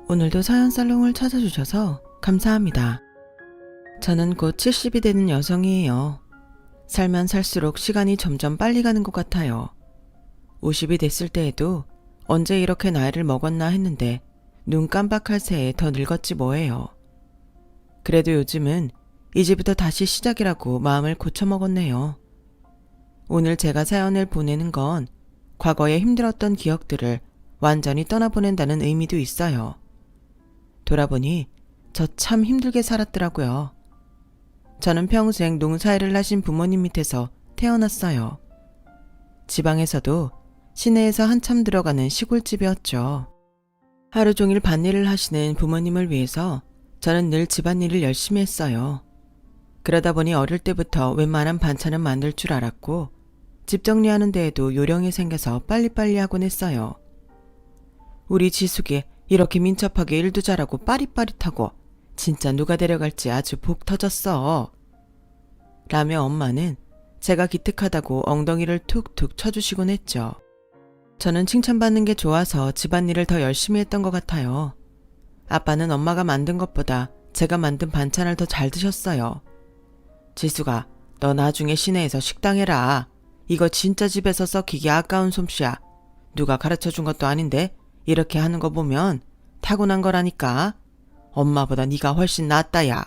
오늘도 사연살롱을 찾아주셔서 감사합니다. 저는 곧 70이 되는 여성이에요. 살면 살수록 시간이 점점 빨리 가는 것 같아요. 50이 됐을 때에도 언제 이렇게 나이를 먹었나 했는데 눈 깜박할 새에 더 늙었지 뭐예요. 그래도 요즘은 이제부터 다시 시작이라고 마음을 고쳐먹었네요. 오늘 제가 사연을 보내는 건 과거에 힘들었던 기억들을 완전히 떠나보낸다는 의미도 있어요. 돌아보니 저 참 힘들게 살았더라고요. 저는 평생 농사일을 하신 부모님 밑에서 태어났어요. 지방에서도 시내에서 한참 들어가는 시골집이었죠. 하루 종일 밭일을 하시는 부모님을 위해서 저는 늘 집안일을 열심히 했어요. 그러다 보니 어릴 때부터 웬만한 반찬은 만들 줄 알았고 집 정리하는 데에도 요령이 생겨서 빨리빨리 하곤 했어요. 우리 지숙이 이렇게 민첩하게 일도 잘하고 빠릿빠릿하고 진짜 누가 데려갈지 아주 복 터졌어. 라며 엄마는 제가 기특하다고 엉덩이를 툭툭 쳐주시곤 했죠. 저는 칭찬받는 게 좋아서 집안일을 더 열심히 했던 것 같아요. 아빠는 엄마가 만든 것보다 제가 만든 반찬을 더 잘 드셨어요. 지수가 너 나중에 시내에서 식당 해라. 이거 진짜 집에서 썩히기 아까운 솜씨야. 누가 가르쳐준 것도 아닌데 이렇게 하는 거 보면 타고난 거라니까. 엄마보다 네가 훨씬 낫다 야.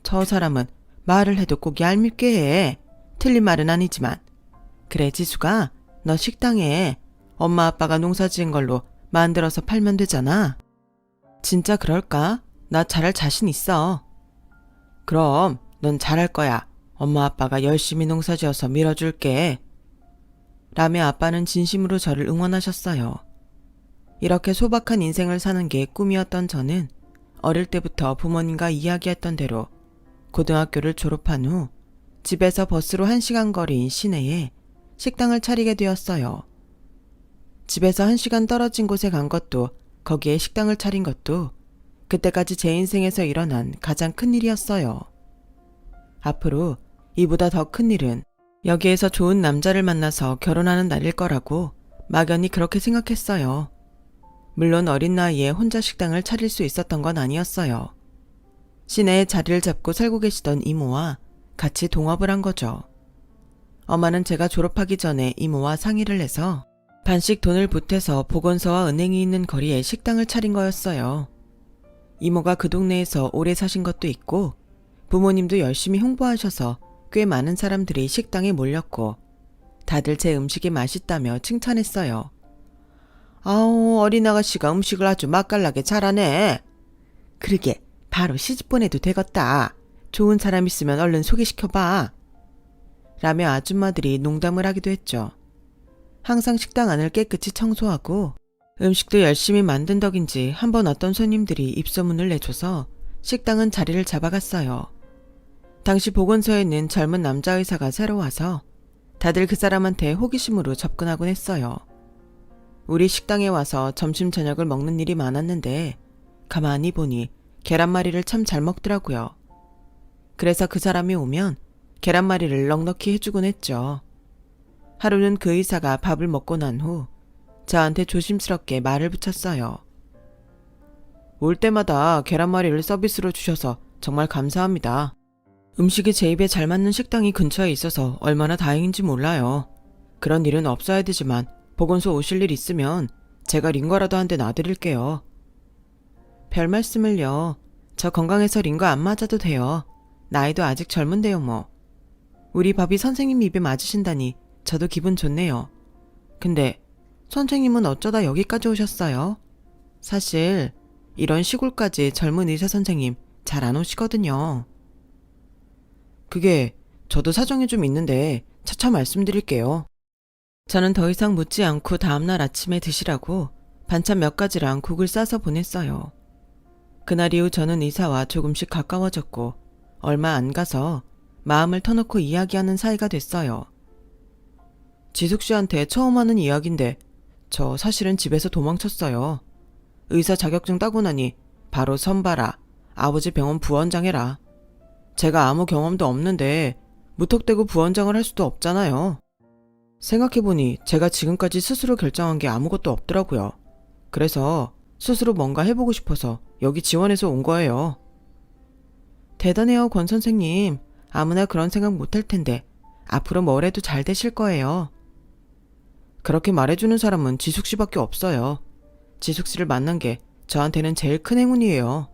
저 사람은 말을 해도 꼭 얄밉게 해. 틀린 말은 아니지만. 그래 지수가 너 식당에 엄마 아빠가 농사 지은 걸로 만들어서 팔면 되잖아. 진짜 그럴까? 나 잘할 자신 있어. 그럼 넌 잘할 거야. 엄마 아빠가 열심히 농사 지어서 밀어줄게. 라며 아빠는 진심으로 저를 응원하셨어요. 이렇게 소박한 인생을 사는 게 꿈이었던 저는 어릴 때부터 부모님과 이야기했던 대로 고등학교를 졸업한 후 집에서 버스로 1시간 거리인 시내에 식당을 차리게 되었어요. 집에서 1시간 떨어진 곳에 간 것도 거기에 식당을 차린 것도 그때까지 제 인생에서 일어난 가장 큰 일이었어요. 앞으로 이보다 더 큰 일은 여기에서 좋은 남자를 만나서 결혼하는 날일 거라고 막연히 그렇게 생각했어요. 물론 어린 나이에 혼자 식당을 차릴 수 있었던 건 아니었어요. 시내에 자리를 잡고 살고 계시던 이모와 같이 동업을 한 거죠. 엄마는 제가 졸업하기 전에 이모와 상의를 해서 반씩 돈을 보태서 보건소와 은행이 있는 거리에 식당을 차린 거였어요. 이모가 그 동네에서 오래 사신 것도 있고 부모님도 열심히 홍보하셔서 꽤 많은 사람들이 식당에 몰렸고 다들 제 음식이 맛있다며 칭찬했어요. 아우 어린 아가씨가 음식을 아주 맛깔나게 잘하네. 그러게 바로 시집 보내도 되겠다. 좋은 사람 있으면 얼른 소개시켜봐. 라며 아줌마들이 농담을 하기도 했죠. 항상 식당 안을 깨끗이 청소하고 음식도 열심히 만든 덕인지 한번 어떤 손님들이 입소문을 내줘서 식당은 자리를 잡아갔어요. 당시 보건소에는 젊은 남자 의사가 새로 와서 다들 그 사람한테 호기심으로 접근하곤 했어요. 우리 식당에 와서 점심 저녁을 먹는 일이 많았는데 가만히 보니 계란말이를 참 잘 먹더라고요. 그래서 그 사람이 오면 계란말이를 넉넉히 해주곤 했죠. 하루는 그 의사가 밥을 먹고 난 후 저한테 조심스럽게 말을 붙였어요. 올 때마다 계란말이를 서비스로 주셔서 정말 감사합니다. 음식이 제 입에 잘 맞는 식당이 근처에 있어서 얼마나 다행인지 몰라요. 그런 일은 없어야 되지만 보건소 오실 일 있으면 제가 링거라도 한 대 놔드릴게요. 별 말씀을요. 저 건강해서 링거 안 맞아도 돼요. 나이도 아직 젊은데요 뭐. 우리 밥이 선생님 입에 맞으신다니 저도 기분 좋네요. 근데 선생님은 어쩌다 여기까지 오셨어요? 사실 이런 시골까지 젊은 의사 선생님 잘 안 오시거든요. 그게 저도 사정이 좀 있는데 차차 말씀드릴게요. 저는 더 이상 묻지 않고 다음날 아침에 드시라고 반찬 몇 가지랑 국을 싸서 보냈어요. 그날 이후 저는 의사와 조금씩 가까워졌고 얼마 안 가서 마음을 터놓고 이야기하는 사이가 됐어요. 지숙 씨한테 처음 하는 이야기인데 저 사실은 집에서 도망쳤어요. 의사 자격증 따고 나니 바로 선봐라. 아버지 병원 부원장 해라. 제가 아무 경험도 없는데 무턱대고 부원장을 할 수도 없잖아요. 생각해보니 제가 지금까지 스스로 결정한 게 아무것도 없더라고요. 그래서 스스로 뭔가 해보고 싶어서 여기 지원해서 온 거예요. 대단해요, 권 선생님. 아무나 그런 생각 못할 텐데 앞으로 뭘 해도 잘 되실 거예요. 그렇게 말해주는 사람은 지숙 씨밖에 없어요. 지숙 씨를 만난 게 저한테는 제일 큰 행운이에요.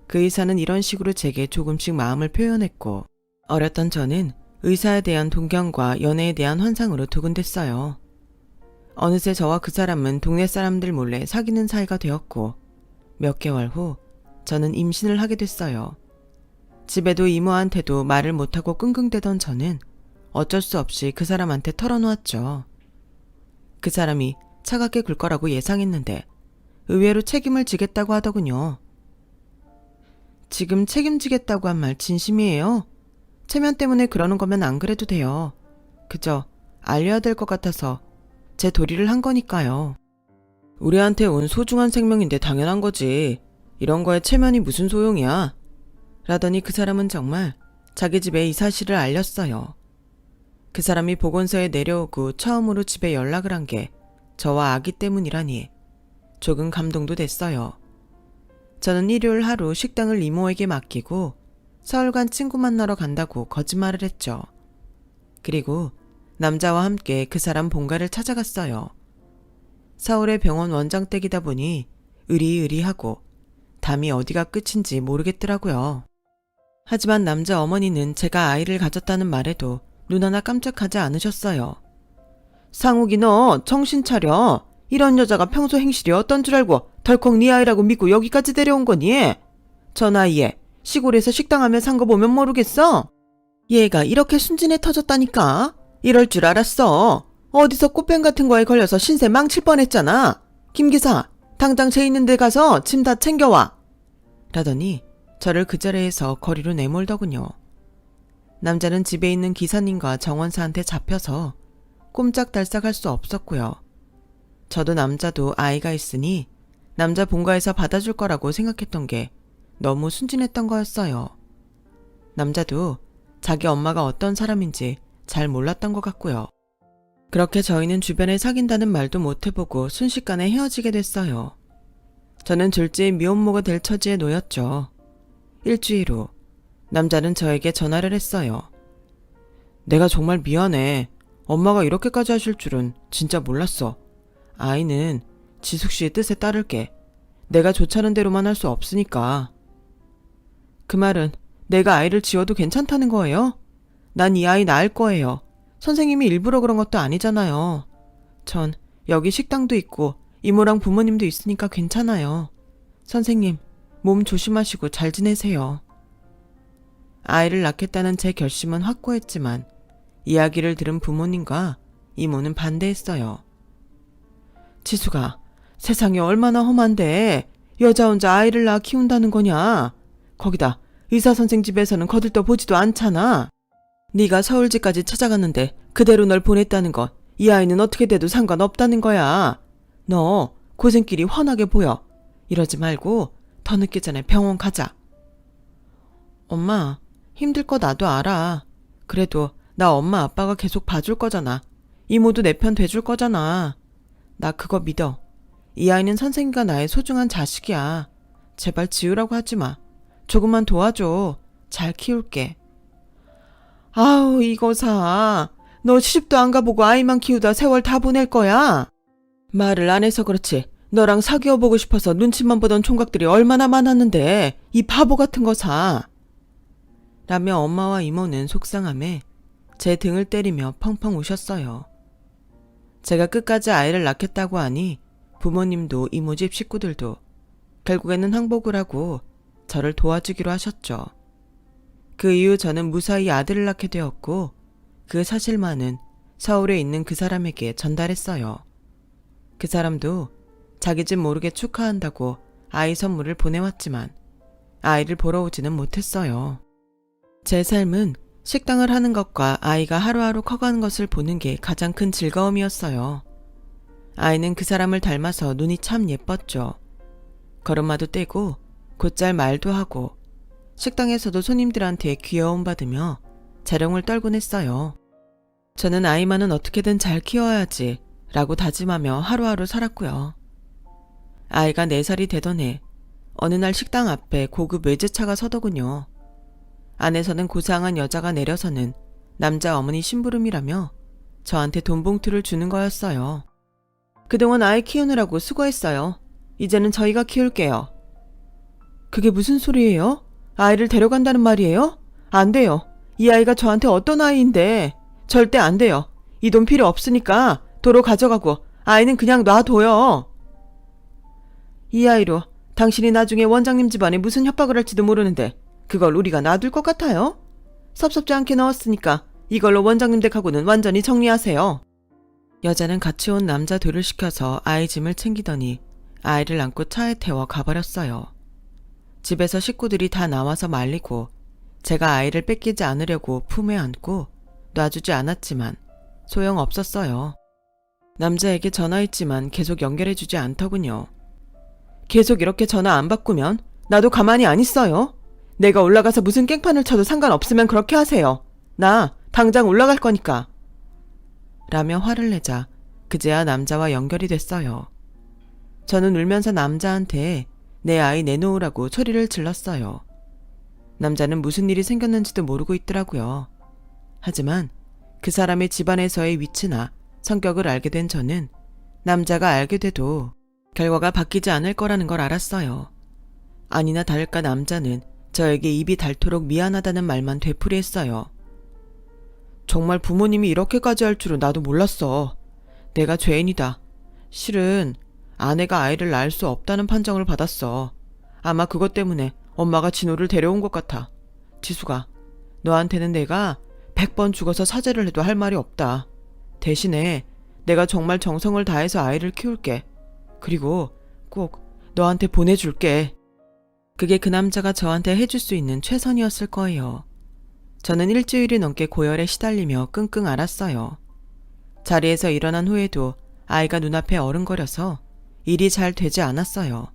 그 의사는 이런 식으로 제게 조금씩 마음을 표현했고, 어렸던 저는 의사에 대한 동경과 연애에 대한 환상으로 두근댔어요. 어느새 저와 그 사람은 동네 사람들 몰래 사귀는 사이가 되었고, 몇 개월 후 저는 임신을 하게 됐어요. 집에도 이모한테도 말을 못하고 끙끙대던 저는 어쩔 수 없이 그 사람한테 털어놓았죠. 그 사람이 차갑게 굴 거라고 예상했는데 의외로 책임을 지겠다고 하더군요. 지금 책임지겠다고 한 말 진심이에요? 체면 때문에 그러는 거면 안 그래도 돼요. 그저 알려야 될 것 같아서 제 도리를 한 거니까요. 우리한테 온 소중한 생명인데 당연한 거지. 이런 거에 체면이 무슨 소용이야. 라더니 그 사람은 정말 자기 집에 이 사실을 알렸어요. 그 사람이 보건소에 내려오고 처음으로 집에 연락을 한 게 저와 아기 때문이라니 조금 감동도 됐어요. 저는 일요일 하루 식당을 이모에게 맡기고 서울 간 친구 만나러 간다고 거짓말을 했죠. 그리고 남자와 함께 그 사람 본가를 찾아갔어요. 서울의 병원 원장댁이다 보니 으리으리하고 담이 어디가 끝인지 모르겠더라고요. 하지만 남자 어머니는 제가 아이를 가졌다는 말에도 눈 하나 깜짝하지 않으셨어요. 상욱이 너 정신 차려. 이런 여자가 평소 행실이 어떤 줄 알고 덜컥 네 아이라고 믿고 여기까지 데려온 거니? 저 나이에 시골에서 식당하며 산 거 보면 모르겠어? 얘가 이렇게 순진해 터졌다니까? 이럴 줄 알았어. 어디서 꽃뱀 같은 거에 걸려서 신세 망칠 뻔했잖아. 김 기사, 당장 쟤 있는 데 가서 짐 다 챙겨와. 라더니 저를 그 자리에서 거리로 내몰더군요. 남자는 집에 있는 기사님과 정원사한테 잡혀서 꼼짝달싹할 수 없었고요. 저도 남자도 아이가 있으니 남자 본가에서 받아줄 거라고 생각했던 게 너무 순진했던 거였어요. 남자도 자기 엄마가 어떤 사람인지 잘 몰랐던 것 같고요. 그렇게 저희는 주변에 사귄다는 말도 못 해보고 순식간에 헤어지게 됐어요. 저는 둘째의 미혼모가 될 처지에 놓였죠. 일주일 후 남자는 저에게 전화를 했어요. 내가 정말 미안해. 엄마가 이렇게까지 하실 줄은 진짜 몰랐어. 아이는 지숙 씨의 뜻에 따를게. 내가 좋자는 대로만 할 수 없으니까. 그 말은 내가 아이를 지워도 괜찮다는 거예요? 난 이 아이 낳을 거예요. 선생님이 일부러 그런 것도 아니잖아요. 전 여기 식당도 있고 이모랑 부모님도 있으니까 괜찮아요. 선생님, 몸 조심하시고 잘 지내세요. 아이를 낳겠다는 제 결심은 확고했지만 이야기를 들은 부모님과 이모는 반대했어요. 지수가 세상이 얼마나 험한데 여자 혼자 아이를 낳아 키운다는 거냐. 거기다 의사선생 집에서는 거들떠 보지도 않잖아. 네가 서울집까지 찾아갔는데 그대로 널 보냈다는 건 이 아이는 어떻게 돼도 상관없다는 거야. 너 고생길이 훤하게 보여. 이러지 말고 더 늦기 전에 병원 가자. 엄마, 힘들 거 나도 알아. 그래도 나 엄마 아빠가 계속 봐줄 거잖아. 이모도 내 편 돼줄 거잖아. 나 그거 믿어. 이 아이는 선생님과 나의 소중한 자식이야. 제발 지우라고 하지 마. 조금만 도와줘. 잘 키울게. 아우, 이거사. 너 시집도 안 가보고 아이만 키우다 세월 다 보낼 거야? 말을 안 해서 그렇지. 너랑 사귀어 보고 싶어서 눈치만 보던 총각들이 얼마나 많았는데 이 바보 같은 거사. 라며 엄마와 이모는 속상함에 제 등을 때리며 펑펑 우셨어요. 제가 끝까지 아이를 낳겠다고 하니 부모님도 이모집 식구들도 결국에는 항복을 하고 저를 도와주기로 하셨죠. 그 이후 저는 무사히 아들을 낳게 되었고 그 사실만은 서울에 있는 그 사람에게 전달했어요. 그 사람도 자기 집 모르게 축하한다고 아이 선물을 보내왔지만 아이를 보러 오지는 못했어요. 제 삶은 식당을 하는 것과 아이가 하루하루 커가는 것을 보는 게 가장 큰 즐거움이었어요. 아이는 그 사람을 닮아서 눈이 참 예뻤죠. 걸음마도 떼고 곧잘 말도 하고 식당에서도 손님들한테 귀여움 받으며 자령을 떨곤 했어요. 저는 아이만은 어떻게든 잘 키워야지 라고 다짐하며 하루하루 살았고요. 아이가 4살이 되던 해 어느 날 식당 앞에 고급 외제차가 서더군요. 안에서는 고상한 여자가 내려서는 남자 어머니 심부름이라며 저한테 돈 봉투를 주는 거였어요. 그동안 아이 키우느라고 수고했어요. 이제는 저희가 키울게요. 그게 무슨 소리예요? 아이를 데려간다는 말이에요? 안 돼요. 이 아이가 저한테 어떤 아이인데. 절대 안 돼요. 이 돈 필요 없으니까 도로 가져가고 아이는 그냥 놔둬요. 이 아이로 당신이 나중에 원장님 집안에 무슨 협박을 할지도 모르는데 그걸 우리가 놔둘 것 같아요? 섭섭지 않게 넣었으니까 이걸로 원장님 댁하고는 완전히 정리하세요. 여자는 같이 온 남자 둘을 시켜서 아이 짐을 챙기더니 아이를 안고 차에 태워 가버렸어요. 집에서 식구들이 다 나와서 말리고 제가 아이를 뺏기지 않으려고 품에 안고 놔주지 않았지만 소용없었어요. 남자에게 전화했지만 계속 연결해주지 않더군요. 계속 이렇게 전화 안 바꾸면 나도 가만히 안 있어요. 내가 올라가서 무슨 깽판을 쳐도 상관없으면 그렇게 하세요. 나 당장 올라갈 거니까. 라며 화를 내자 그제야 남자와 연결이 됐어요. 저는 울면서 남자한테 내 아이 내놓으라고 소리를 질렀어요. 남자는 무슨 일이 생겼는지도 모르고 있더라고요. 하지만 그 사람의 집안에서의 위치나 성격을 알게 된 저는 남자가 알게 돼도 결과가 바뀌지 않을 거라는 걸 알았어요. 아니나 다를까 남자는 저에게 입이 닳도록 미안하다는 말만 되풀이했어요. 정말 부모님이 이렇게까지 할 줄은 나도 몰랐어. 내가 죄인이다. 실은 아내가 아이를 낳을 수 없다는 판정을 받았어. 아마 그것 때문에 엄마가 진호를 데려온 것 같아. 지수가, 너한테는 내가 100번 죽어서 사죄를 해도 할 말이 없다. 대신에 내가 정말 정성을 다해서 아이를 키울게. 그리고 꼭 너한테 보내줄게. 그게 그 남자가 저한테 해줄 수 있는 최선이었을 거예요. 저는 일주일이 넘게 고열에 시달리며 끙끙 앓았어요. 자리에서 일어난 후에도 아이가 눈앞에 어른거려서 일이 잘 되지 않았어요.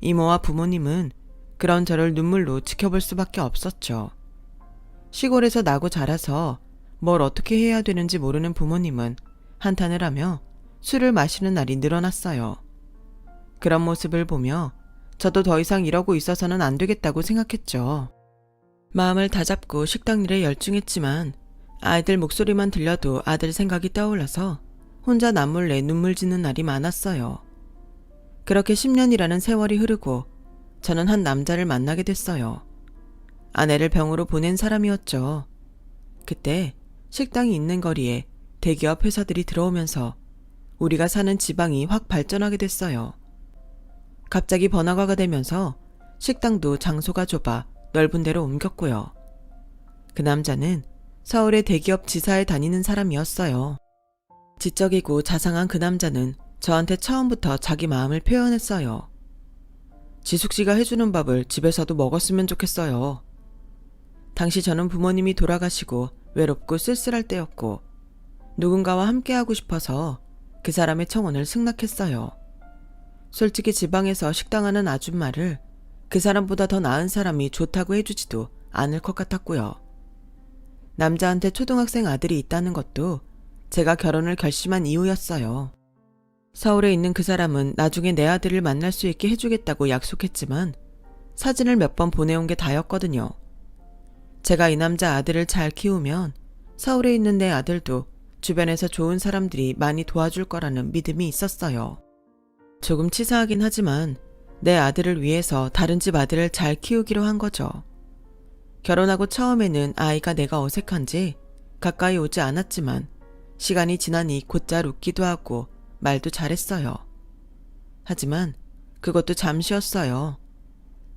이모와 부모님은 그런 저를 눈물로 지켜볼 수밖에 없었죠. 시골에서 나고 자라서 뭘 어떻게 해야 되는지 모르는 부모님은 한탄을 하며 술을 마시는 날이 늘어났어요. 그런 모습을 보며 저도 더 이상 이러고 있어서는 안 되겠다고 생각했죠. 마음을 다잡고 식당 일에 열중했지만 아이들 목소리만 들려도 아들 생각이 떠올라서 혼자 남몰래 눈물 짓는 날이 많았어요. 그렇게 10년이라는 세월이 흐르고 저는 한 남자를 만나게 됐어요. 아내를 병으로 보낸 사람이었죠. 그때 식당이 있는 거리에 대기업 회사들이 들어오면서 우리가 사는 지방이 확 발전하게 됐어요. 갑자기 번화가가 되면서 식당도 장소가 좁아 넓은 데로 옮겼고요. 그 남자는 서울의 대기업 지사에 다니는 사람이었어요. 지적이고 자상한 그 남자는 저한테 처음부터 자기 마음을 표현했어요. 지숙 씨가 해주는 밥을 집에서도 먹었으면 좋겠어요. 당시 저는 부모님이 돌아가시고 외롭고 쓸쓸할 때였고 누군가와 함께하고 싶어서 그 사람의 청혼을 승낙했어요. 솔직히 지방에서 식당하는 아줌마를 그 사람보다 더 나은 사람이 좋다고 해주지도 않을 것 같았고요. 남자한테 초등학생 아들이 있다는 것도 제가 결혼을 결심한 이유였어요. 서울에 있는 그 사람은 나중에 내 아들을 만날 수 있게 해주겠다고 약속했지만 사진을 몇 번 보내온 게 다였거든요. 제가 이 남자 아들을 잘 키우면 서울에 있는 내 아들도 주변에서 좋은 사람들이 많이 도와줄 거라는 믿음이 있었어요. 조금 치사하긴 하지만 내 아들을 위해서 다른 집 아들을 잘 키우기로 한 거죠. 결혼하고 처음에는 아이가 내가 어색한지 가까이 오지 않았지만 시간이 지나니 곧잘 웃기도 하고 말도 잘했어요. 하지만 그것도 잠시였어요.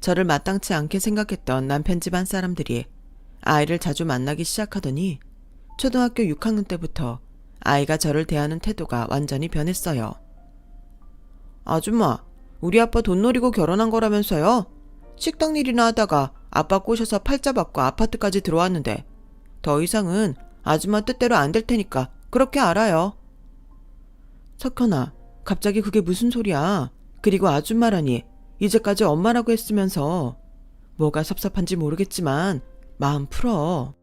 저를 마땅치 않게 생각했던 남편 집안 사람들이 아이를 자주 만나기 시작하더니 초등학교 6학년 때부터 아이가 저를 대하는 태도가 완전히 변했어요. 아줌마, 우리 아빠 돈 노리고 결혼한 거라면서요? 식당 일이나 하다가 아빠 꼬셔서 팔자 받고 아파트까지 들어왔는데 더 이상은 아줌마 뜻대로 안 될 테니까 그렇게 알아요. 석현아, 갑자기 그게 무슨 소리야? 그리고 아줌마라니 이제까지 엄마라고 했으면서 뭐가 섭섭한지 모르겠지만 마음 풀어.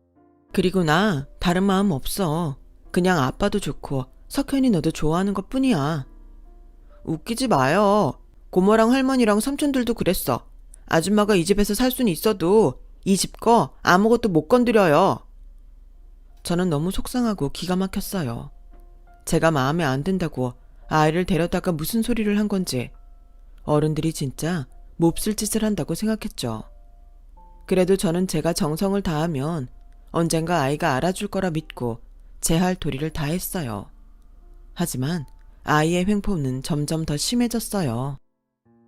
그리고 나 다른 마음 없어. 그냥 아빠도 좋고 석현이 너도 좋아하는 것뿐이야. 웃기지 마요. 고모랑 할머니랑 삼촌들도 그랬어. 아줌마가 이 집에서 살 수는 있어도 이 집 거 아무것도 못 건드려요. 저는 너무 속상하고 기가 막혔어요. 제가 마음에 안 든다고 아이를 데려다가 무슨 소리를 한 건지 어른들이 진짜 몹쓸 짓을 한다고 생각했죠. 그래도 저는 제가 정성을 다하면 언젠가 아이가 알아줄 거라 믿고 제 할 도리를 다 했어요. 하지만 아이의 횡포는 점점 더 심해졌어요.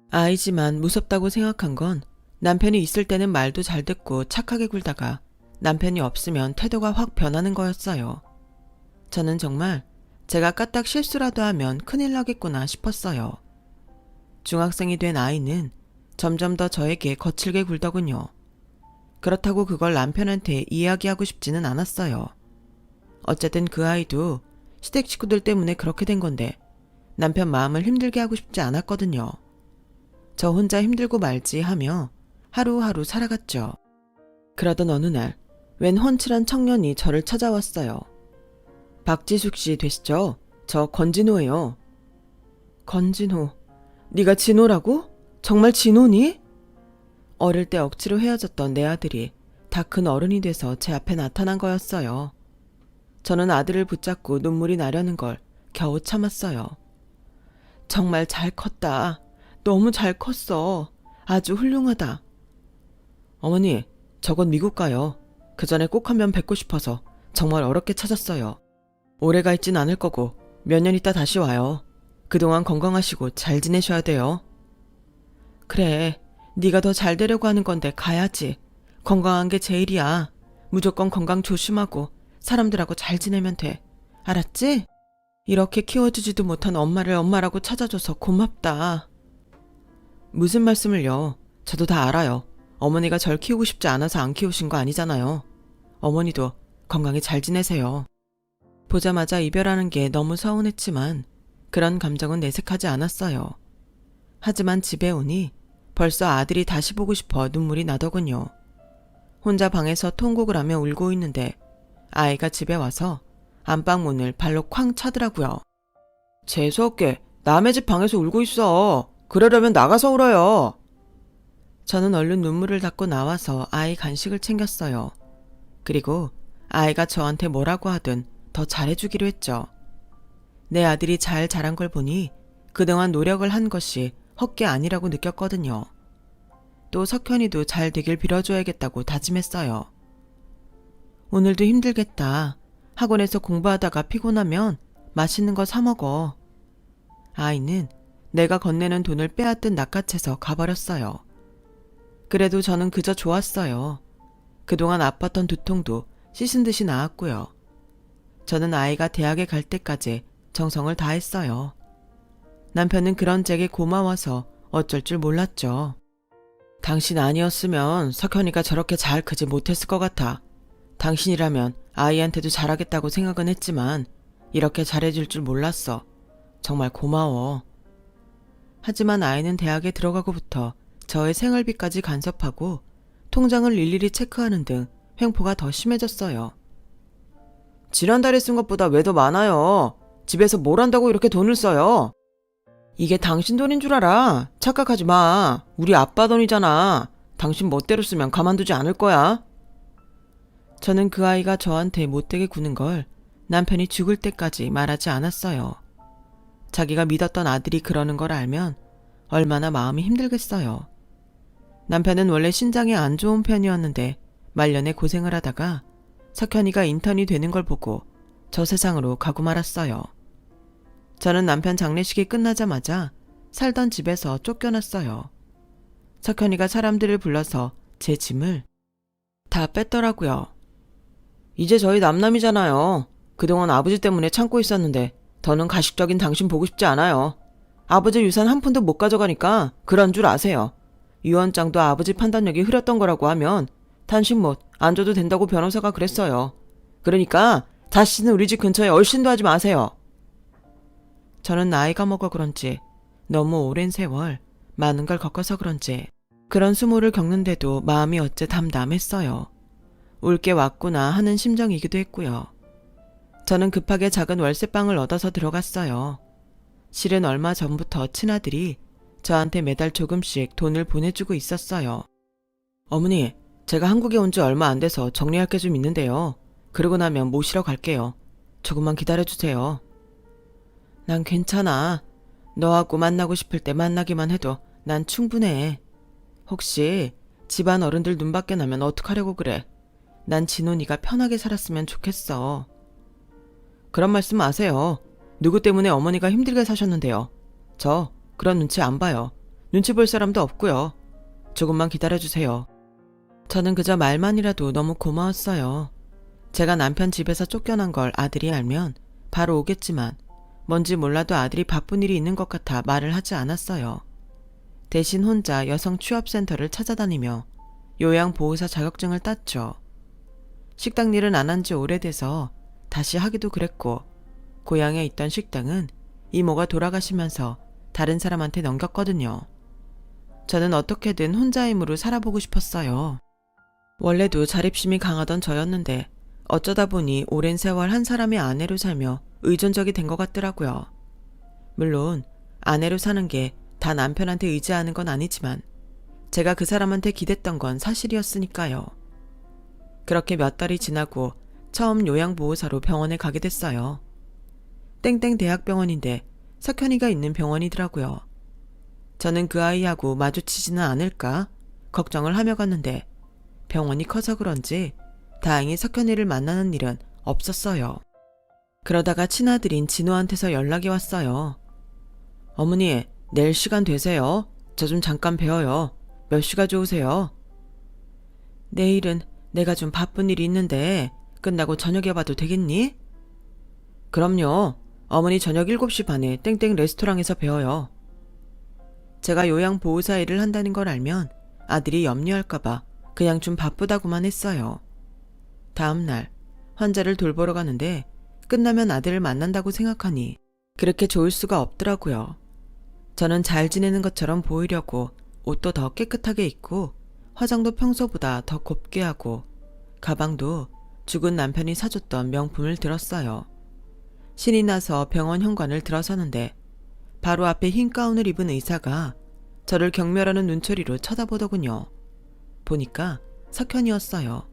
아이지만 무섭다고 생각한 건 남편이 있을 때는 말도 잘 듣고 착하게 굴다가 남편이 없으면 태도가 확 변하는 거였어요. 저는 정말 제가 까딱 실수라도 하면 큰일 나겠구나 싶었어요. 중학생이 된 아이는 점점 더 저에게 거칠게 굴더군요. 그렇다고 그걸 남편한테 이야기하고 싶지는 않았어요. 어쨌든 그 아이도 시댁 식구들 때문에 그렇게 된 건데 남편 마음을 힘들게 하고 싶지 않았거든요. 저 혼자 힘들고 말지 하며 하루하루 살아갔죠. 그러던 어느 날 웬 훤칠한 청년이 저를 찾아왔어요. 박지숙 씨 되시죠? 저 건진호예요. 건진호. 네가 진호라고? 정말 진호니? 어릴 때 억지로 헤어졌던 내 아들이 다 큰 어른이 돼서 제 앞에 나타난 거였어요. 저는 아들을 붙잡고 눈물이 나려는 걸 겨우 참았어요. 정말 잘 컸다. 너무 잘 컸어. 아주 훌륭하다. 어머니, 저건 미국 가요. 그 전에 꼭 한 번 뵙고 싶어서 정말 어렵게 찾았어요. 오래가 있진 않을 거고 몇 년 있다 다시 와요. 그동안 건강하시고 잘 지내셔야 돼요. 그래, 네가 더 잘 되려고 하는 건데 가야지. 건강한 게 제일이야. 무조건 건강 조심하고 사람들하고 잘 지내면 돼. 알았지? 이렇게 키워주지도 못한 엄마를 엄마라고 찾아줘서 고맙다. 무슨 말씀을요? 저도 다 알아요. 어머니가 절 키우고 싶지 않아서 안 키우신 거 아니잖아요. 어머니도 건강히 잘 지내세요. 보자마자 이별하는 게 너무 서운했지만 그런 감정은 내색하지 않았어요. 하지만 집에 오니 벌써 아들이 다시 보고 싶어 눈물이 나더군요. 혼자 방에서 통곡을 하며 울고 있는데 아이가 집에 와서 안방 문을 발로 쾅 차더라고요. 재수없게 남의 집 방에서 울고 있어. 그러려면 나가서 울어요. 저는 얼른 눈물을 닦고 나와서 아이 간식을 챙겼어요. 그리고 아이가 저한테 뭐라고 하든 더 잘해주기로 했죠. 내 아들이 잘 자란 걸 보니 그동안 노력을 한 것이 헛게 아니라고 느꼈거든요. 또 석현이도 잘 되길 빌어줘야겠다고 다짐했어요. 오늘도 힘들겠다. 학원에서 공부하다가 피곤하면 맛있는 거 사 먹어. 아이는 내가 건네는 돈을 빼앗든 낚아채서 가버렸어요. 그래도 저는 그저 좋았어요. 그동안 아팠던 두통도 씻은 듯이 나았고요. 저는 아이가 대학에 갈 때까지 정성을 다했어요. 남편은 그런 제게 고마워서 어쩔 줄 몰랐죠. 당신 아니었으면 석현이가 저렇게 잘 크지 못했을 것 같아. 당신이라면 아이한테도 잘하겠다고 생각은 했지만 이렇게 잘해줄 줄 몰랐어. 정말 고마워. 하지만 아이는 대학에 들어가고부터 저의 생활비까지 간섭하고 통장을 일일이 체크하는 등 횡포가 더 심해졌어요. 지난달에 쓴 것보다 왜 더 많아요? 집에서 뭘 한다고 이렇게 돈을 써요? 이게 당신 돈인 줄 알아. 착각하지 마. 우리 아빠 돈이잖아. 당신 멋대로 쓰면 가만두지 않을 거야. 저는 그 아이가 저한테 못되게 구는 걸 남편이 죽을 때까지 말하지 않았어요. 자기가 믿었던 아들이 그러는 걸 알면 얼마나 마음이 힘들겠어요. 남편은 원래 신장이 안 좋은 편이었는데 말년에 고생을 하다가 석현이가 인턴이 되는 걸 보고 저 세상으로 가고 말았어요. 저는 남편 장례식이 끝나자마자 살던 집에서 쫓겨났어요. 석현이가 사람들을 불러서 제 짐을 다 뺐더라고요. 이제 저희 남남이잖아요. 그동안 아버지 때문에 참고 있었는데 더는 가식적인 당신 보고 싶지 않아요. 아버지 유산 한 푼도 못 가져가니까 그런 줄 아세요. 유언장도 아버지 판단력이 흐렸던 거라고 하면 단신 못 안 줘도 된다고 변호사가 그랬어요. 그러니까 다시는 우리 집 근처에 얼씬도 하지 마세요. 저는 나이가 먹어 그런지 너무 오랜 세월 많은 걸 겪어서 그런지 그런 수모를 겪는데도 마음이 어째 담담했어요. 올 게 왔구나 하는 심정이기도 했고요. 저는 급하게 작은 월세방을 얻어서 들어갔어요. 실은 얼마 전부터 친아들이 저한테 매달 조금씩 돈을 보내주고 있었어요. 어머니, 제가 한국에 온 지 얼마 안 돼서 정리할 게 좀 있는데요. 그러고 나면 모시러 갈게요. 조금만 기다려주세요. 난 괜찮아. 너하고 만나고 싶을 때 만나기만 해도 난 충분해. 혹시 집안 어른들 눈밖에 나면 어떡하려고 그래. 난 진원이가 편하게 살았으면 좋겠어. 그런 말씀 마세요. 누구 때문에 어머니가 힘들게 사셨는데요. 저 그런 눈치 안 봐요. 눈치 볼 사람도 없고요. 조금만 기다려주세요. 저는 그저 말만이라도 너무 고마웠어요. 제가 남편 집에서 쫓겨난 걸 아들이 알면 바로 오겠지만 뭔지 몰라도 아들이 바쁜 일이 있는 것 같아 말을 하지 않았어요. 대신 혼자 여성 취업센터를 찾아다니며 요양보호사 자격증을 땄죠. 식당 일은 안 한 지 오래돼서 다시 하기도 그랬고 고향에 있던 식당은 이모가 돌아가시면서 다른 사람한테 넘겼거든요. 저는 어떻게든 혼자 힘으로 살아보고 싶었어요. 원래도 자립심이 강하던 저였는데 어쩌다 보니 오랜 세월 한 사람의 아내로 살며 의존적이 된 것 같더라고요. 물론 아내로 사는 게 다 남편한테 의지하는 건 아니지만 제가 그 사람한테 기댔던 건 사실이었으니까요. 그렇게 몇 달이 지나고 처음 요양보호사로 병원에 가게 됐어요. 땡땡 대학병원인데 석현이가 있는 병원이더라고요. 저는 그 아이하고 마주치지는 않을까 걱정을 하며 갔는데 병원이 커서 그런지 다행히 석현이를 만나는 일은 없었어요. 그러다가 친아들인 진호한테서 연락이 왔어요. 어머니, 내일 시간 되세요? 저 좀 잠깐 뵈어요. 몇 시가 좋으세요? 내일은 내가 좀 바쁜 일이 있는데 끝나고 저녁에 봐도 되겠니? 그럼요. 어머니 저녁 7시 반에 땡땡 레스토랑에서 뵈어요. 제가 요양보호사 일을 한다는 걸 알면 아들이 염려할까봐 그냥 좀 바쁘다고만 했어요. 다음날 환자를 돌보러 가는데 끝나면 아들을 만난다고 생각하니 그렇게 좋을 수가 없더라고요. 저는 잘 지내는 것처럼 보이려고 옷도 더 깨끗하게 입고 화장도 평소보다 더 곱게 하고 가방도 죽은 남편이 사줬던 명품을 들었어요. 신이 나서 병원 현관을 들어서는데 바로 앞에 흰 가운을 입은 의사가 저를 경멸하는 눈초리로 쳐다보더군요. 보니까 석현이었어요.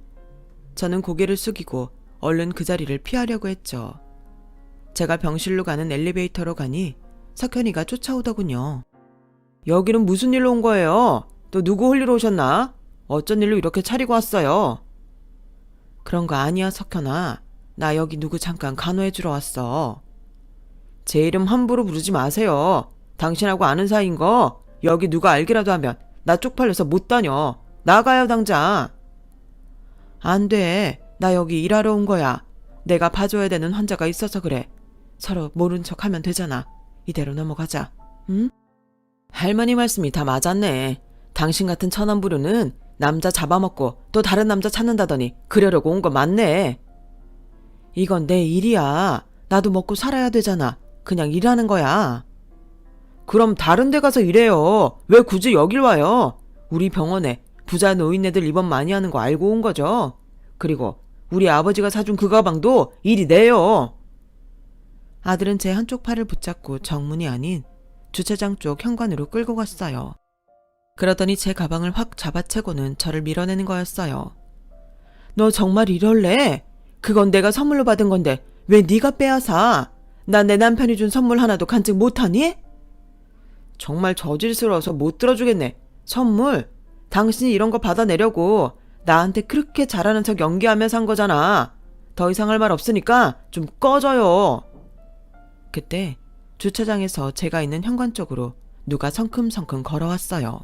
저는 고개를 숙이고 얼른 그 자리를 피하려고 했죠. 제가 병실로 가는 엘리베이터로 가니 석현이가 쫓아오더군요. 여기는 무슨 일로 온 거예요? 또 누구 홀리러 오셨나? 어쩐 일로 이렇게 차리고 왔어요? 그런 거 아니야, 석현아. 나 여기 누구 잠깐 간호해주러 왔어. 제 이름 함부로 부르지 마세요. 당신하고 아는 사이인 거 여기 누가 알기라도 하면 나 쪽팔려서 못 다녀. 나가요, 당장. 안 돼. 나 여기 일하러 온 거야. 내가 봐줘야 되는 환자가 있어서 그래. 서로 모른 척 하면 되잖아. 이대로 넘어가자. 응? 할머니 말씀이 다 맞았네. 당신 같은 천안부류는 남자 잡아먹고 또 다른 남자 찾는다더니 그러려고 온 거 맞네. 이건 내 일이야. 나도 먹고 살아야 되잖아. 그냥 일하는 거야. 그럼 다른 데 가서 일해요. 왜 굳이 여길 와요? 우리 병원에 부자 노인네들 입원 많이 하는 거 알고 온 거죠? 그리고 우리 아버지가 사준 그 가방도 일이 내요. 아들은 제 한쪽 팔을 붙잡고 정문이 아닌 주차장 쪽 현관으로 끌고 갔어요. 그러더니 제 가방을 확 잡아채고는 저를 밀어내는 거였어요. 너 정말 이럴래? 그건 내가 선물로 받은 건데 왜 네가 빼앗아? 난 내 남편이 준 선물 하나도 간직 못하니? 정말 저질스러워서 못 들어주겠네. 선물? 당신이 이런 거 받아내려고 나한테 그렇게 잘하는 척 연기하면서 한 거잖아. 더 이상 할 말 없으니까 좀 꺼져요. 그때 주차장에서 제가 있는 현관 쪽으로 누가 성큼성큼 걸어왔어요.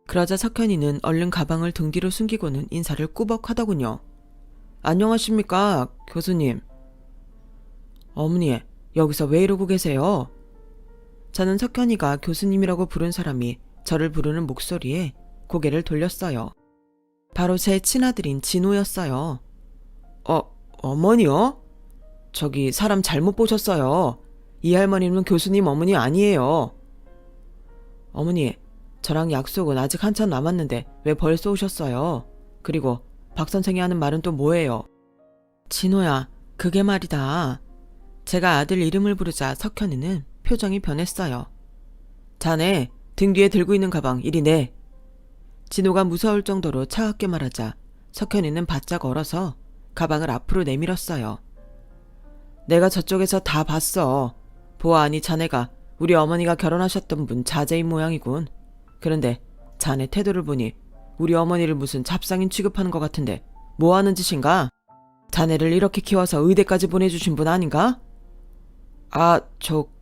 그러자 석현이는 얼른 가방을 등 뒤로 숨기고는 인사를 꾸벅 하더군요. 안녕하십니까, 교수님. 어머니, 여기서 왜 이러고 계세요? 저는 석현이가 교수님이라고 부른 사람이 저를 부르는 목소리에 고개를 돌렸어요. 바로 제 친아들인 진호였어요. 어머니요? 저기 사람 잘못 보셨어요. 이 할머니는 교수님 어머니 아니에요. 어머니, 저랑 약속은 아직 한참 남았는데 왜 벌써 오셨어요? 그리고 박 선생이 하는 말은 또 뭐예요? 진호야, 그게 말이다. 제가 아들 이름을 부르자 석현이는 표정이 변했어요. 자네, 등 뒤에 들고 있는 가방 이리 내. 진호가 무서울 정도로 차갑게 말하자 석현이는 바짝 얼어서 가방을 앞으로 내밀었어요. 내가 저쪽에서 다 봤어. 보아하니 자네가 우리 어머니가 결혼하셨던 분 자제인 모양이군. 그런데 자네 태도를 보니 우리 어머니를 무슨 잡상인 취급하는 것 같은데 뭐 하는 짓인가? 자네를 이렇게 키워서 의대까지 보내주신 분 아닌가? 아,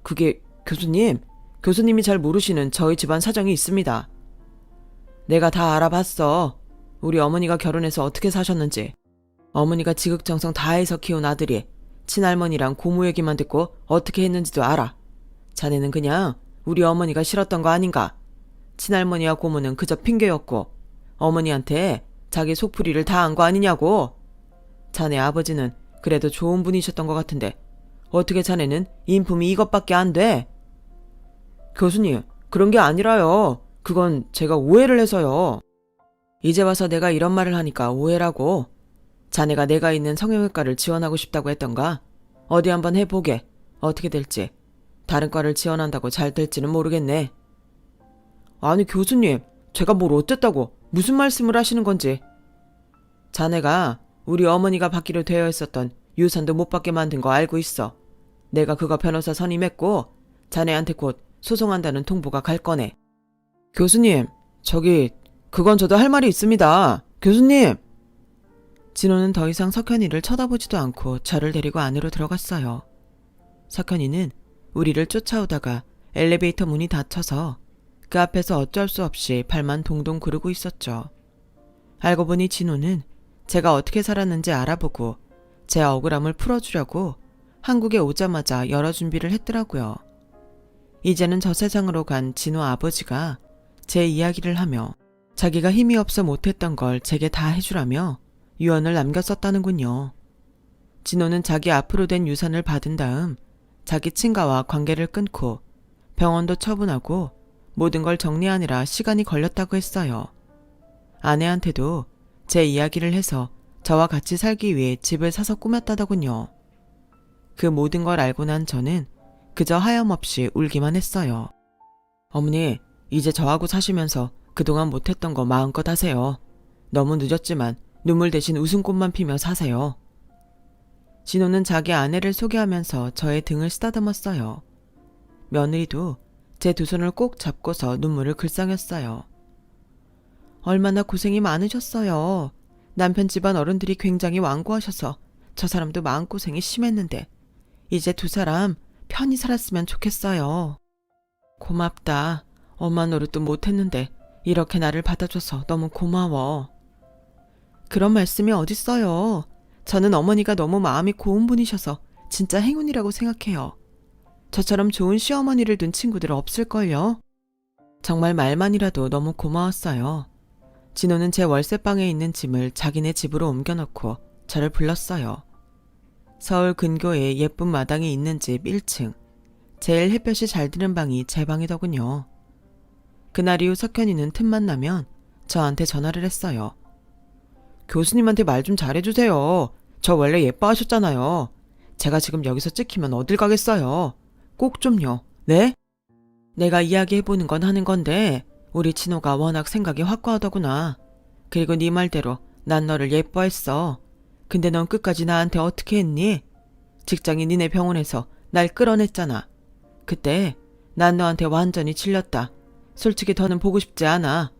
그게 교수님이 잘 모르시는 저희 집안 사정이 있습니다. 내가 다 알아봤어. 우리 어머니가 결혼해서 어떻게 사셨는지. 어머니가 지극정성 다해서 키운 아들이 친할머니랑 고모 얘기만 듣고 어떻게 했는지도 알아. 자네는 그냥 우리 어머니가 싫었던 거 아닌가? 친할머니와 고모는 그저 핑계였고 어머니한테 자기 속풀이를 다 한 거 아니냐고. 자네 아버지는 그래도 좋은 분이셨던 것 같은데 어떻게 자네는 인품이 이것밖에 안 돼? 교수님, 그런 게 아니라요. 그건 제가 오해를 해서요. 이제 와서 내가 이런 말을 하니까 오해라고. 자네가 내가 있는 성형외과를 지원하고 싶다고 했던가? 어디 한번 해보게. 어떻게 될지. 다른 과를 지원한다고 잘 될지는 모르겠네. 아니 교수님, 제가 뭘 어쨌다고 무슨 말씀을 하시는 건지. 자네가 우리 어머니가 받기로 되어 있었던 유산도 못 받게 만든 거 알고 있어. 내가 그거 변호사 선임했고 자네한테 곧 소송한다는 통보가 갈 거네. 교수님, 그건 저도 할 말이 있습니다. 교수님! 진호는 더 이상 석현이를 쳐다보지도 않고 저를 데리고 안으로 들어갔어요. 석현이는 우리를 쫓아오다가 엘리베이터 문이 닫혀서 그 앞에서 어쩔 수 없이 발만 동동 구르고 있었죠. 알고 보니 진호는 제가 어떻게 살았는지 알아보고 제 억울함을 풀어주려고 한국에 오자마자 여러 준비를 했더라고요. 이제는 저 세상으로 간 진호 아버지가 제 이야기를 하며 자기가 힘이 없어 못했던 걸 제게 다 해주라며 유언을 남겼었다는군요. 진호는 자기 앞으로 된 유산을 받은 다음 자기 친가와 관계를 끊고 병원도 처분하고 모든 걸 정리하느라 시간이 걸렸다고 했어요. 아내한테도 제 이야기를 해서 저와 같이 살기 위해 집을 사서 꾸몄다더군요. 그 모든 걸 알고 난 저는 그저 하염없이 울기만 했어요. 어머니, 이제 저하고 사시면서 그동안 못했던 거 마음껏 하세요. 너무 늦었지만 눈물 대신 웃음꽃만 피며 사세요. 진호는 자기 아내를 소개하면서 저의 등을 쓰다듬었어요. 며느리도 제 두 손을 꼭 잡고서 눈물을 글썽였어요. 얼마나 고생이 많으셨어요. 남편 집안 어른들이 굉장히 완고하셔서 저 사람도 마음고생이 심했는데 이제 두 사람 편히 살았으면 좋겠어요. 고맙다. 엄마 노릇도 못했는데 이렇게 나를 받아줘서 너무 고마워. 그런 말씀이 어딨어요. 저는 어머니가 너무 마음이 고운 분이셔서 진짜 행운이라고 생각해요. 저처럼 좋은 시어머니를 둔 친구들 없을걸요? 정말 말만이라도 너무 고마웠어요. 진호는 제 월세방에 있는 짐을 자기네 집으로 옮겨놓고 저를 불렀어요. 서울 근교에 예쁜 마당이 있는 집 1층. 제일 햇볕이 잘 드는 방이 제 방이더군요. 그날 이후 석현이는 틈만 나면 저한테 전화를 했어요. 교수님한테 말 좀 잘해주세요. 저 원래 예뻐하셨잖아요. 제가 지금 여기서 찍히면 어딜 가겠어요. 꼭 좀요. 네? 내가 이야기해보는 건 하는 건데 우리 진호가 워낙 생각이 확고하더구나. 그리고 네 말대로 난 너를 예뻐했어. 근데 넌 끝까지 나한테 어떻게 했니? 직장인 니네 병원에서 날 끌어냈잖아. 그때 난 너한테 완전히 질렸다. 솔직히 더는 보고 싶지 않아.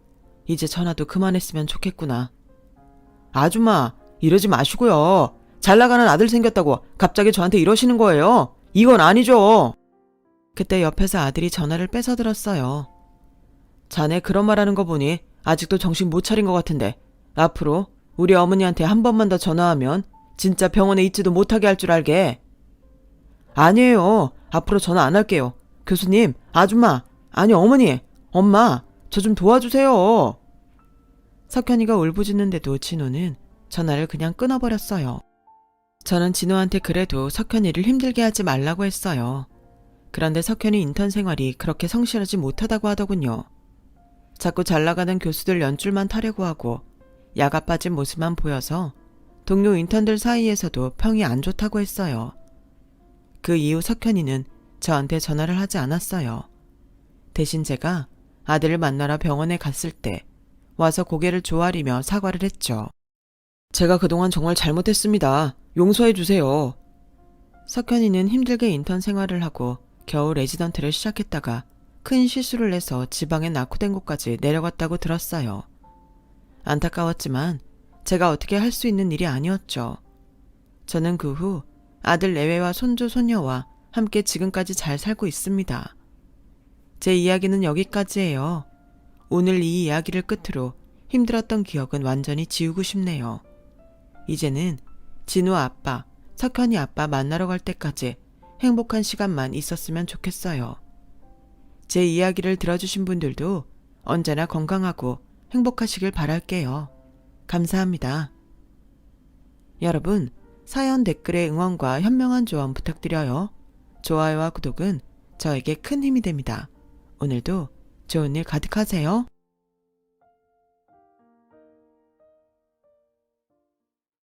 이제 전화도 그만했으면 좋겠구나. 아줌마, 이러지 마시고요. 잘나가는 아들 생겼다고 갑자기 저한테 이러시는 거예요. 이건 아니죠. 그때 옆에서 아들이 전화를 뺏어 들었어요. 자네 그런 말하는 거 보니 아직도 정신 못 차린 것 같은데 앞으로 우리 어머니한테 한 번만 더 전화하면 진짜 병원에 있지도 못하게 할 줄 알게. 아니에요. 앞으로 전화 안 할게요. 교수님, 아줌마, 아니 어머니, 엄마, 저 좀 도와주세요. 석현이가 울부짖는데도 진호는 전화를 그냥 끊어버렸어요. 저는 진호한테 그래도 석현이를 힘들게 하지 말라고 했어요. 그런데 석현이 인턴 생활이 그렇게 성실하지 못하다고 하더군요. 자꾸 잘나가는 교수들 연줄만 타려고 하고 야가 빠진 모습만 보여서 동료 인턴들 사이에서도 평이 안 좋다고 했어요. 그 이후 석현이는 저한테 전화를 하지 않았어요. 대신 제가 아들을 만나러 병원에 갔을 때 와서 고개를 조아리며 사과를 했죠. 제가 그동안 정말 잘못했습니다. 용서해 주세요. 석현이는 힘들게 인턴 생활을 하고 겨우 레지던트를 시작했다가 큰 실수를 해서 지방에 낙후된 곳까지 내려갔다고 들었어요. 안타까웠지만 제가 어떻게 할 수 있는 일이 아니었죠. 저는 그 후 아들 내외와 손주 손녀와 함께 지금까지 잘 살고 있습니다. 제 이야기는 여기까지예요. 오늘 이 이야기를 끝으로 힘들었던 기억은 완전히 지우고 싶네요. 이제는 진우 아빠, 석현이 아빠 만나러 갈 때까지 행복한 시간만 있었으면 좋겠어요. 제 이야기를 들어주신 분들도 언제나 건강하고 행복하시길 바랄게요. 감사합니다. 여러분, 사연 댓글에 응원과 현명한 조언 부탁드려요. 좋아요와 구독은 저에게 큰 힘이 됩니다. 오늘도 좋은 일 가득하세요.